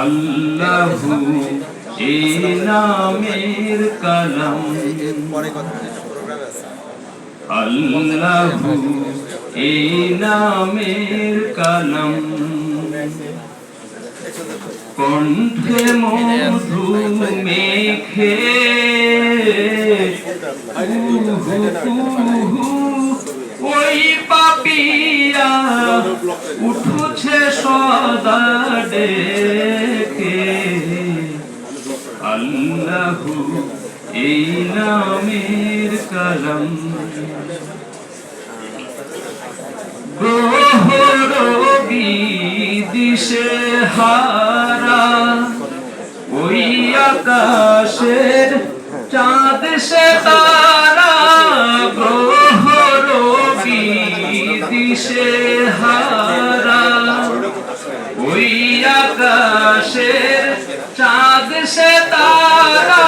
আল্লাহু এই নামের কালাম, আল্লাহু এই নামের কালাম, কণ্ঠে মধু মেখে ওই পাপিয়া উঠছে সদা ডেকে। আল্লাহু এই নামের কালাম, গ্রহ রবি দিশে হারা ওই আকাশের চাঁদ সে তারা, গ্রহ রবি দিশে হারা ওই আকাশের চাঁদ সে তারা,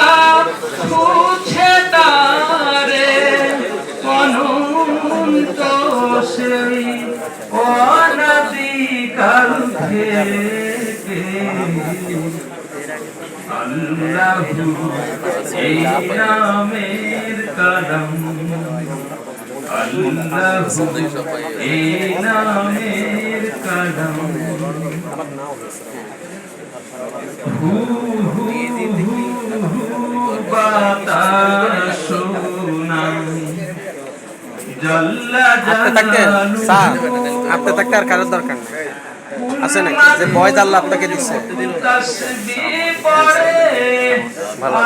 খুঁজছে তারে অনন্ত সেই অনাদিকাল থেকে। আল্লাহু এই নামের কালাম, আল্লাহু এই নামের কালাম, হু হু হু বাতাস শোনাই জল্লা জালালু। আপনি থাকতে আর কারোর দরকার নেই, আছে নাকি যে ভয় আল্লাহ আপনাকে দিচ্ছে? ভালো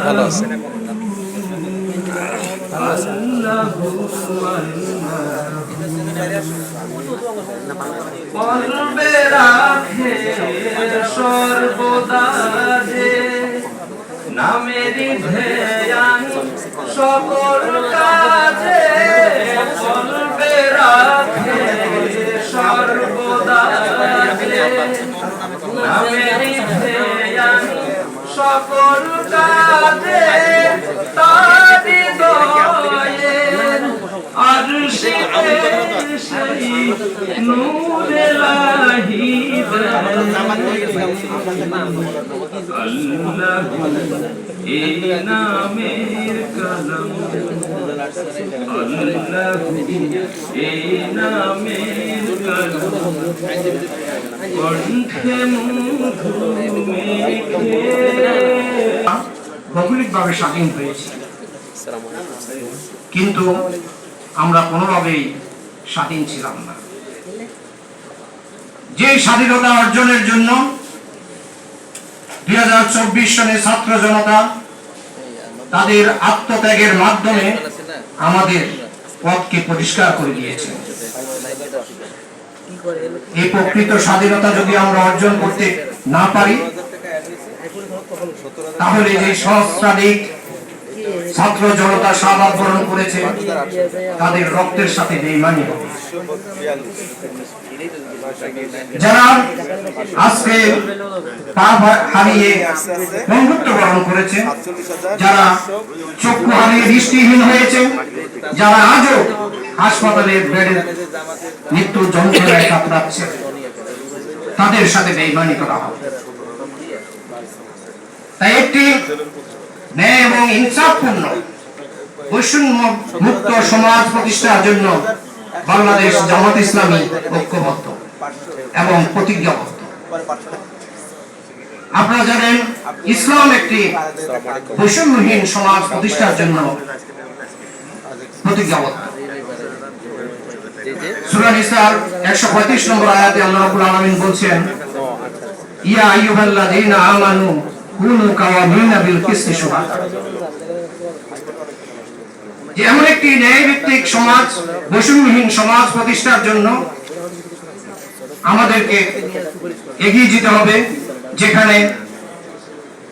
ভালো আছে। সর্বদা যে নামেরই ধ্যান সকল কাজে, বলবে রাখে সর্বদা যে নামেরই ধ্যান সকল কাজে, তারি দয়ের আরশিতে সেই নূরে লাহিদ। আল্লাহু এই নামের কালাম, আল্লাহু এই নামের কালাম, কণ্ঠে মধু মেখে। ভৌগোলিকভাবে স্বাধীন হয়েছে, কিন্তু আমরা কোনোভাবেই স্বাধীন ছিলাম না। যে স্বাধীনতা অর্জনের জন্য 2024 সনে ছাত্র জনতা তাদের আত্মত্যাগের মাধ্যমে আমাদের পথকে পরিষ্কার করে দিয়েছে, এই প্রকৃত স্বাধীনতা যদি আমরা অর্জন করতে না পারি, তাহলে যে সহস্রাধিক ছাত্র জনতা শাহাদাত বরণ করেছে তাদের রক্তের সাথে বেঈমানি হবে। যারা আজকে পা হারিয়ে বন্ধুত্ব বরণ করেছে, যারা চক্ষু হারিয়ে দৃষ্টিহীন হয়েছে, যারা আজও হাসপাতালে বেডে মৃত্যু যন্ত্রণায় কাতরাচ্ছে, তাদের সাথে বেঈমানি করা হবে। তাই একটি ন্যায় এবং ইনসাফপূর্ণ বৈষম্য মুক্ত সমাজ প্রতিষ্ঠার জন্য বাংলাদেশ জামাত ইসলামী ঐক্যবদ্ধ এবং প্রতিজ্ঞাবদ্ধ। আপনারা জানেন, ইসলাম একটি বৈষম্যহীন সমাজ প্রতিষ্ঠার জন্য প্রতিজ্ঞাবদ্ধ। সূরা নিসার 135 নম্বর আয়াতে আল্লাহ রাব্বুল আলামিন বলছেন, ইয়া আইয়ুহাল্লাযীনা আমানু কুনু কাওয়ামিনা বিল কিসতি শুহাদা। যে এমন একটি ন্যায়ভিত্তিক সমাজ, বৈষম্যহীন সমাজ প্রতিষ্ঠার জন্য আমাদেরকে এগিয়ে যেতে হবে, যেখানে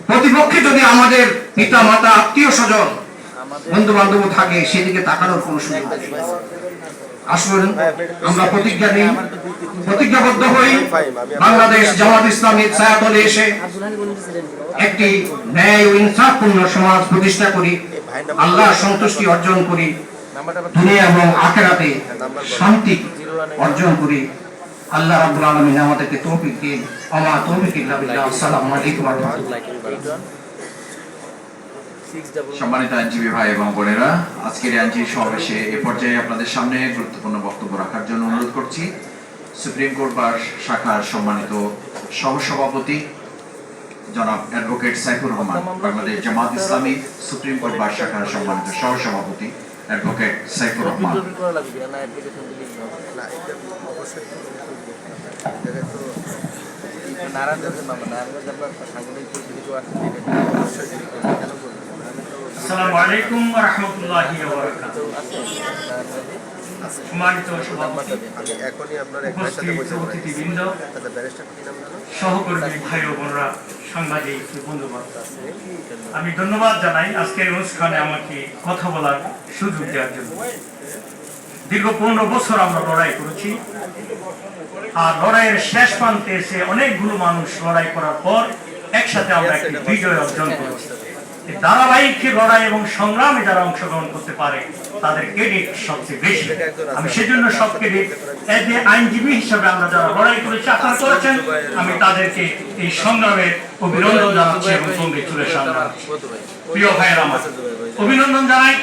প্রতিপক্ষে যদি আমাদের পিতা মাতা আত্মীয় স্বজন বন্ধু বান্ধব থাকে, সেদিকে তাকানোর কোনো সুযোগ নেই। আসুন আমরা প্রতিজ্ঞা নিই, প্রতিজ্ঞাবদ্ধ হই, বাংলাদেশ জামাত ইসলামীর ছায়াতলে এসে একটি ন্যায় ও ইনসাফপূর্ণ সমাজ প্রতিষ্ঠা করি, আল্লাহর সন্তুষ্টি অর্জন করি দুনিয়া এবং আখিরাতে শান্তি অর্জন করি। আল্লাহ রাব্বুল আলামিন আমাদেরকে তৌফিক দিন। আমা তৌফিক ইল্লা বিল্লাহ। আসসালামু আলাইকুম ওয়া রাহমাতুল্লাহ। সম্মানিত আইনজীবী ভাই এবং বোনেরা, আজকের আইনজীবী সমাবেশে এ পর্যায়ে আপনাদের সামনে গুরুত্বপূর্ণ বক্তব্য রাখার জন্য অনুরোধ করছি সুপ্রিম কোর্ট বার শাখার সম্মানিত সহসভাপতি জনাব advocate Saifur Rahman, Bangladesh Jamaat Islami supreme court bar শাখার সম্মানিত সহসভাপতি অ্যাডভোকেট সাইফুর রহমান। আসসালামু আলাইকুম ওয়া রাহমাতুল্লাহি ওয়া বারাকাতুহু। সম্মানিত সভাপতি, উপস্থিত অতিথিবৃন্দ, সহকর্মী ভাই ও বোনরা, সাংবাদিক বন্ধুবান্ধব, আমি ধন্যবাদ জানাই আজকের অনুষ্ঠানে আমাকে কথা বলার সুযোগ দেওয়ার জন্য। দীর্ঘ 15 বছর আমরা লড়াই করেছি, আর লড়াইয়ের শেষ প্রান্তে এসে অনেকগুলো মানুষ লড়াই করার পর একসাথে আমরা একটি বিজয় অর্জন করেছি। ধারাবাহিক লড়াই এবং সংগ্রামে যারা অংশগ্রহণ করতে পারে তাদের ক্রেডিট সবচেয়ে বেশি। আমি সেজন্য সব ক্রেডিট আইনজীবী হিসেবে আমরা যারা লড়াই করেছি, আপনারা করেছেন, আমি তাদেরকে এই সংগ্রামে অভিনন্দন জানাচ্ছি এবং কংগ্রেচুলেশন জানাচ্ছি। প্রিয় ভাইয়ের আমার, অভিনন্দন জানাই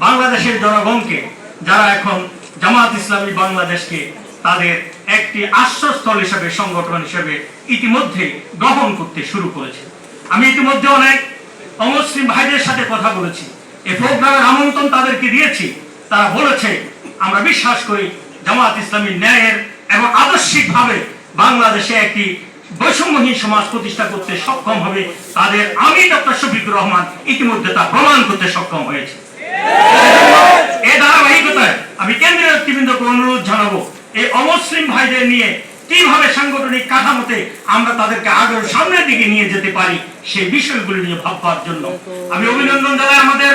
বাংলাদেশের জনগণকে, যারা এখন জামাত ইসলামী বাংলাদেশকে তাদের একটি আশ্রয়স্থল হিসেবে, সংগঠন হিসেবে ইতিমধ্যে গ্রহণ করতে শুরু করেছে। আমি ইতিমধ্যে অনেক অমুসলিম ভাইদের সাথে কথা বলেছি, এই প্রোগ্রামের আমন্ত্রণ তাদেরকে দিয়েছি। তারা বলেছে, আমরা বিশ্বাস করি জামাত ইসলামী ন্যায়ের এবং আদর্শিকভাবে বাংলাদেশে একটি বৈষম্যহীন সমাজ প্রতিষ্ঠা করতে সক্ষম হবে। তাদের আমি ডক্টর শফিকুর রহমান ইতিমধ্যে তা প্রমাণ করতে সক্ষম হয়েছে। এই ধারাবাহিকতায় আমি কেন্দ্রীয় নেতৃবৃন্দকে অনুরোধ জানাবো, এই অমুসলিম ভাইদের নিয়ে কিভাবে সাংগঠনিক কাঠামোতে আমরা তাদেরকে আগের সামনের দিকে নিয়ে যেতে পারি সেই বিষয়গুলি নিয়ে ভাববার জন্য আমি অভিনন্দন জানাই আমাদের